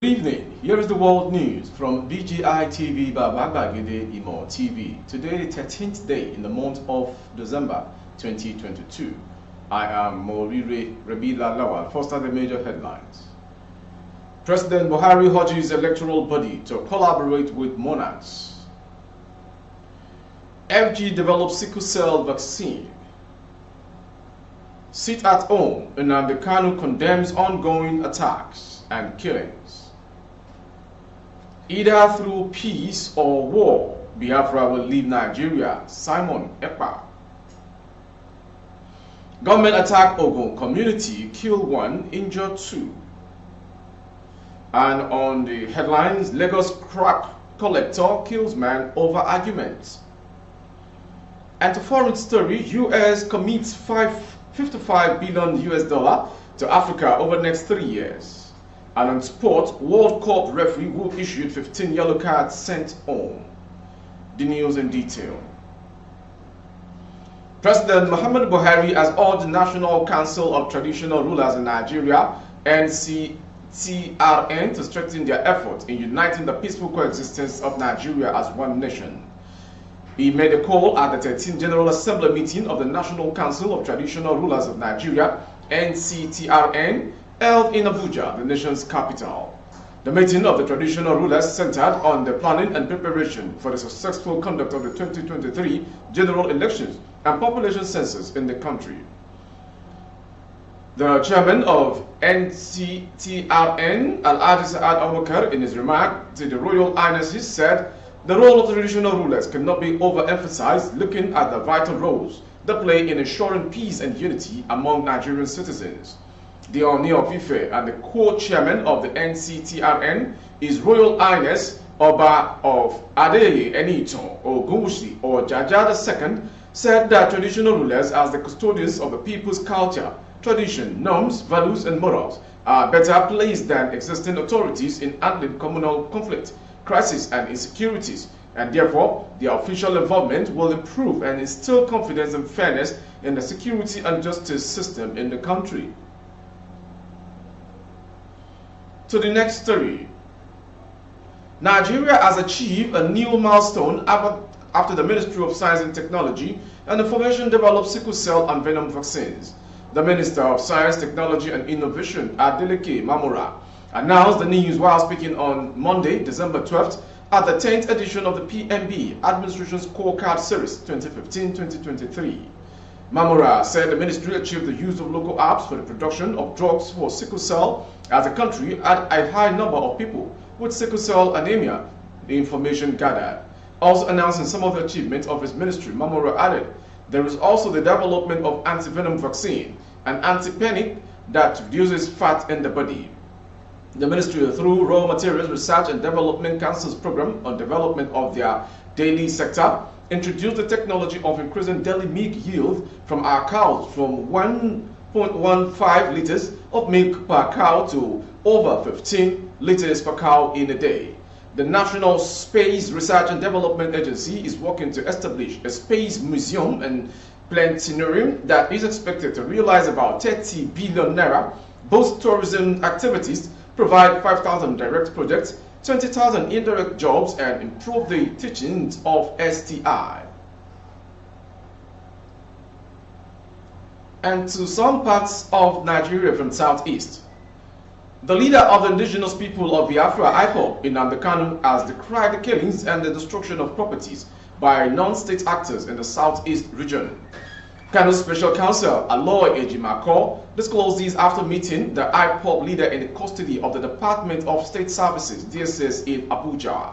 Evening, here is the world news from BGI TV Babagide Imo TV. Today, the 13th day in the month of December 2022. I am Morire Rabila Lawal. First are the major headlines. President Buhari urges electoral body to collaborate with monarchs. FG develops sickle cell vaccine. Sit at home, Nnamdi Kanu condemns ongoing attacks and killings. Either through peace or war, Biafra will leave Nigeria, Simon Ekpa. Government attack Ogun community, kill 1, injure 2. And on the headlines, Lagos crack collector kills man over argument. And to foreign story, US commits $55 billion to Africa over the next 3 years. And on sport, World Cup referee who issued 15 yellow cards sent home. The news in detail. President Muhammadu Buhari has urged the National Council of Traditional Rulers in Nigeria, NCTRN, to strengthen their efforts in uniting the peaceful coexistence of Nigeria as one nation. He made a call at the 13th General Assembly meeting of the National Council of Traditional Rulers of Nigeria, NCTRN, held in Abuja, the nation's capital. The meeting of the traditional rulers centered on the planning and preparation for the successful conduct of the 2023 general elections and population census in the country. The chairman of NCTRN, Al-Adi Sa'ad Abubakar, in his remark to the Royal Highnesses, said, "The role of the traditional rulers cannot be overemphasized, looking at the vital roles they play in ensuring peace and unity among Nigerian citizens." The Oni of Ife and the co-chairman of the NCTRN is Royal Highness Oba of Adeye Enito Ogun or Jaja II, said that traditional rulers, as the custodians of the people's culture, tradition, norms, values, and morals, are better placed than existing authorities in handling communal conflict, crisis, and insecurities, and therefore their official involvement will improve and instill confidence and fairness in the security and justice system in the country. To the next story. Nigeria has achieved a new milestone after the Ministry of Science and Technology and Information developed sickle cell and venom vaccines. The Minister of Science, Technology and Innovation, Adeleke Mamora, announced the news while speaking on Monday, December 12th, at the 10th edition of the PMB Administration Scorecard Series 2015-2023. Mamora said the ministry achieved the use of local apps for the production of drugs for sickle cell, as the country had a high number of people with sickle cell anemia, the information gathered. Also announcing some of the achievements of his ministry, Mamora added, there is also the development of anti-venom vaccine, an anti-panic that reduces fat in the body. The ministry, through Raw Materials Research and Development Council's program on development of their daily sector, introduced the technology of increasing daily milk yield from our cows from 1.15 liters of milk per cow to over 15 liters per cow in a day. The National Space Research and Development Agency is working to establish a space museum and planetarium that is expected to realize about 30 billion naira, boost tourism activities, provide 5,000 direct projects, 20,000 indirect jobs, and improve the teachings of STI. And to some parts of Nigeria from southeast. The leader of the indigenous people of Biafra, IPOB, Nnamdi Kanu, has decried the killings and the destruction of properties by non-state actors in the southeast region. Kanu's special counsel, Aloy Ejimako, disclosed this after meeting the IPOB leader in the custody of the Department of State Services, DSS, in Abuja.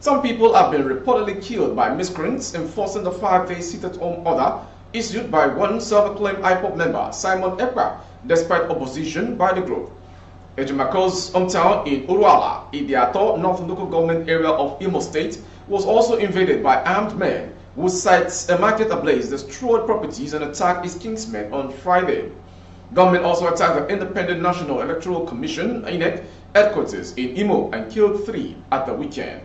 Some people have been reportedly killed by miscreants enforcing the 5-day sit-at-home order issued by one self-acclaimed IPOB member, Simon Ekpa, despite opposition by the group. Ejimako's hometown in Uruala, Idiato, North Local Government Area of Imo State, was also invaded by armed men who set a market ablaze, destroyed properties, and attacked his kinsmen on Friday. Government also attacked the Independent National Electoral Commission, INEC, headquarters in Imo and killed 3 at the weekend.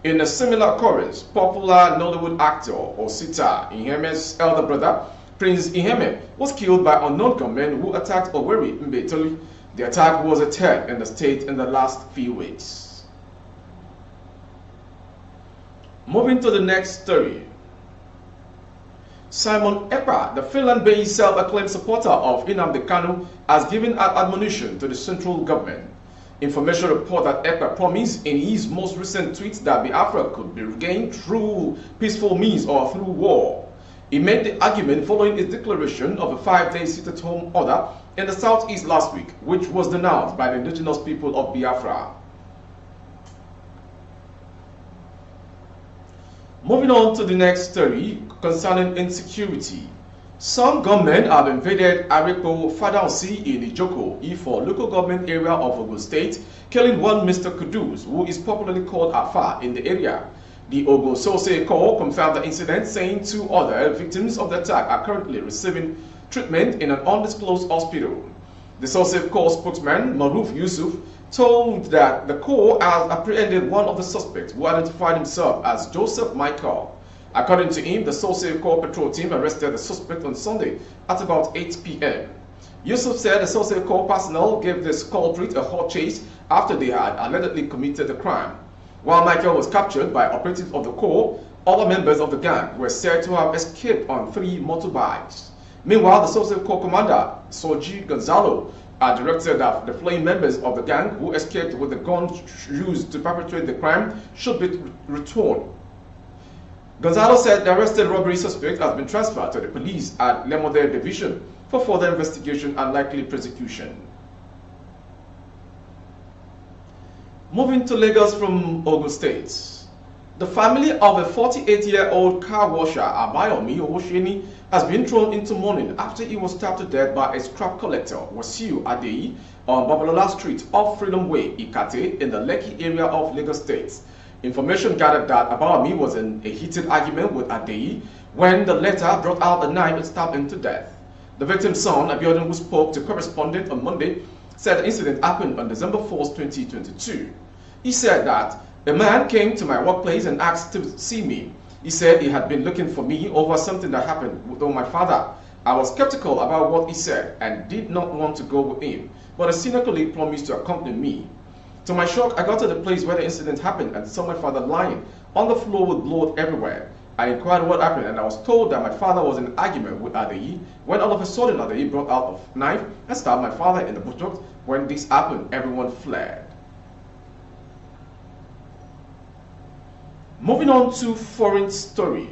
In a similar occurrence, popular Nollywood actor Osita Iheme's elder brother, Prince Iheme, was killed by unknown gunmen who attacked Owerri Mbetoli The attack was a third in the state in the last few weeks. Moving to the next story. Simon Ekpa, the Finland-based self-acclaimed supporter of Nnamdi Kanu, has given an admonition to the central government. Information report that Ekpa promised in his most recent tweet that Biafra could be regained through peaceful means or through war. He made the argument following his declaration of a 5-day sit-at-home order in the southeast last week, which was denounced by the indigenous people of Biafra. Moving on to the next story concerning insecurity. Some gunmen have invaded Arepo Fadansi in Ijoko, Ifo local government area of Ogun State, killing one Mr. Kudus, who is popularly called Afa in the area. The Ogun Sose Corps confirmed the incident, saying 2 other victims of the attack are currently receiving treatment in an undisclosed hospital. The Sose Corps spokesman, Maruf Yusuf, told that the Corps has apprehended one of the suspects, who identified himself as Joseph Michael. According to him, the Sose Corps patrol team arrested the suspect on Sunday at about 8 p.m. Yusuf said the Sose Corps personnel gave this culprit a hot chase after they had allegedly committed the crime. While Michael was captured by operatives of the Corps, other members of the gang were said to have escaped on 3 motorbikes. Meanwhile, the Sose Corps commander, Soji Gonzalo, directed that the fleeing members of the gang who escaped with the guns used to perpetrate the crime should be returned. Gonzalo said the arrested robbery suspect has been transferred to the police at Lemode Division for further investigation and likely prosecution. Moving to Lagos from Ogun State. The family of a 48-year-old car washer, Abayomi Owosheni, has been thrown into mourning after he was stabbed to death by a scrap collector, Wasiu Adeyi, on Babalola Street off Freedom Way, Ikate, in the Lekki area of Lagos State. Information gathered that Abayomi was in a heated argument with Adeyi when the latter brought out a knife and stabbed him to death. The victim's son, Abiodun, who spoke to correspondent on Monday, said the incident happened on December 4, 2022. He said that a man came to my workplace and asked to see me. He said he had been looking for me over something that happened with my father. I was skeptical about what he said and did not want to go with him, but a senior colleague promised to accompany me. To my shock, I got to the place where the incident happened and saw my father lying on the floor with blood everywhere. I inquired what happened and I was told that my father was in an argument with Adeyi when all of a sudden Adeyi brought out a knife and stabbed my father in the buttock. When this happened, everyone fled. Moving on to foreign story.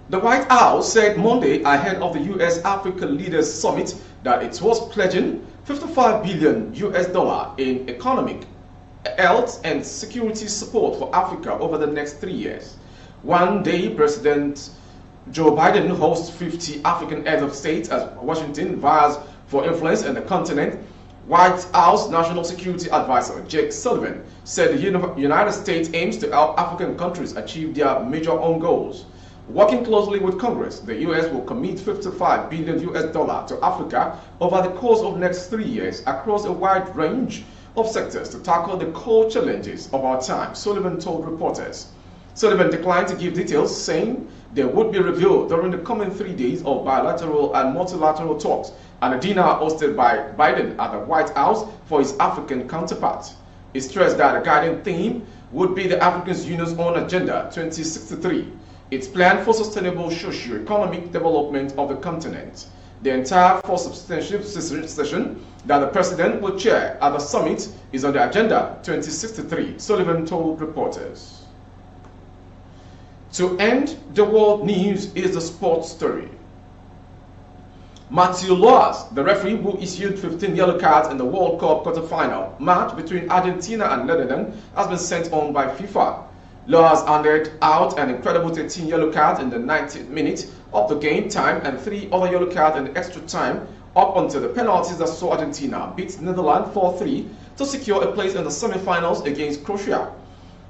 The White House said Monday ahead of the US-Africa Leaders Summit that it was pledging $55 billion in economic, health and security support for Africa over the next 3 years. One day, President Joe Biden hosts 50 African heads of state as Washington vies for influence in the continent. White House National Security Advisor Jake Sullivan said the United States aims to help African countries achieve their major own goals. Working closely with Congress, the U.S. will commit $55 billion to Africa over the course of the next 3 years across a wide range of sectors to tackle the core challenges of our time, Sullivan told reporters. Sullivan declined to give details, saying they would be revealed during the coming 3 days of bilateral and multilateral talks and a dinner hosted by Biden at the White House for his African counterpart. He stressed that the guiding theme would be the African Union's own Agenda 2063, its plan for sustainable socio-economic development of the continent. The entire 4-substantive session that the president will chair at the summit is on the Agenda 2063, Sullivan told reporters. To end the world news is the sports story. Matthew Loas, the referee who issued 15 yellow cards in the World Cup quarter-final match between Argentina and Netherlands, has been sent on by FIFA. Loas handed out an incredible 13 yellow cards in the 90th minute of the game time and 3 other yellow cards in the extra time up until the penalties that saw Argentina beat Netherlands 4-3 to secure a place in the semi-finals against Croatia.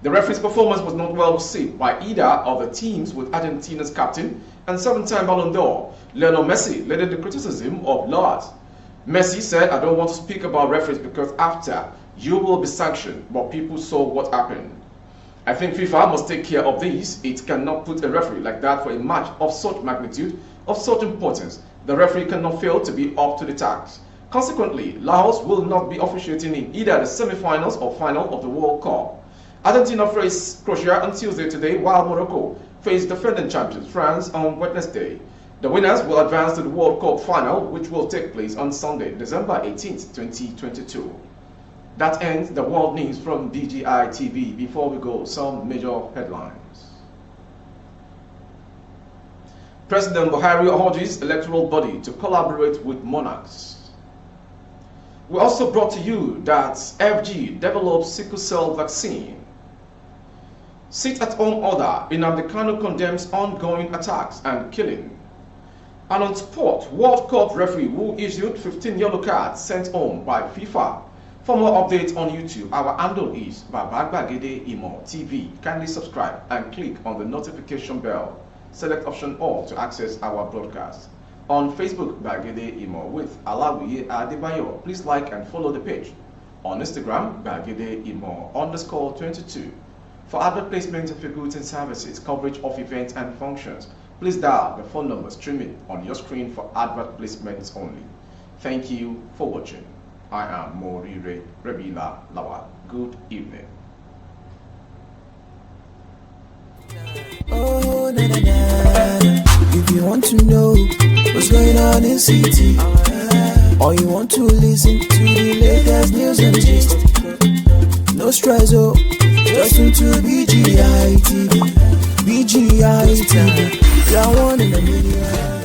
The referee's performance was not well received by either of the teams, with Argentina's captain and 7-time Ballon d'Or, Lionel Messi, leading the criticism of Loas. Messi said, "I don't want to speak about referees because after, you will be sanctioned, but people saw what happened. I think FIFA must take care of this. It cannot put a referee like that for a match of such magnitude, of such importance. The referee cannot fail to be up to the task. Consequently, Laos will not be officiating in either the semi-finals or final of the World Cup. Argentina faced Croatia on Tuesday today, while Morocco faced defending champions France on Wednesday. The winners will advance to the World Cup final, which will take place on Sunday, December 18, 2022. That ends the world news from BGI TV. Before we go, some major headlines. President Buhari urges electoral body to collaborate with monarchs. We also brought to you that FG develops sickle cell vaccine. Sit-at-home order in Nnamdi Kanu condemns ongoing attacks and killing. And on sport, World Cup referee who issued 15 yellow cards sent home by FIFA. For more updates on YouTube, our handle is Babagede Imo TV. Kindly subscribe and click on the notification bell. Select option all to access our broadcast. On Facebook, Bagede Imo with Alawiye Adebayo. Please like and follow the page. On Instagram, Bagede Imo _22. For advert placement of your goods and services, coverage of events and functions, please dial the phone number streaming on your screen for advert placements only. Thank you for watching. I am Morire Rebila Lawal. Good evening. Oh, na, na, na. If you want to know what's going on in city, or you want to listen to the latest news and gist, no stress, oh, just tune to BGI TV. BGI TV, you're one in a million.